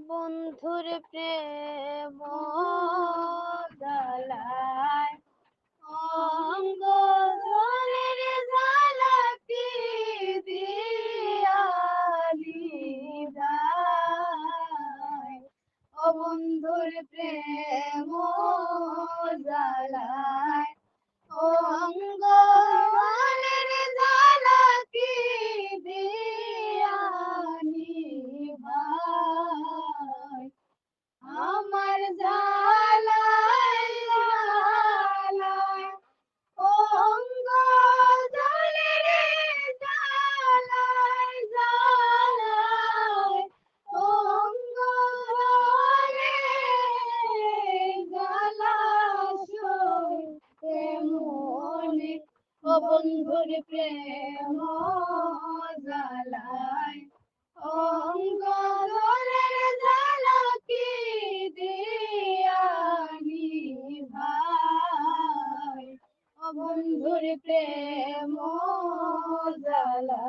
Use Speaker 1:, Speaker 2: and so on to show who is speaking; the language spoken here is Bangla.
Speaker 1: বন্ধুর প্রেম জ্বালায় অঙ্গ জলের জ্বালা কি দিয়ালি যায় ও বন্ধুর প্রেম জ্বালায় অঙ্গ জলের জ্বালা কি দিয়ালি ভাই আমার জ্বালায় জ্বালায় অঙ্গ জলের জ্বালায় জ্বালায় অঙ্গ জলে জলাশয় তেমনি ও বন্ধুর প্রেম জ্বালায় অঙ্গ জলের জ্বালা কি দিয়ানি ভাই ও বন্ধুর প্রেম জ্বালা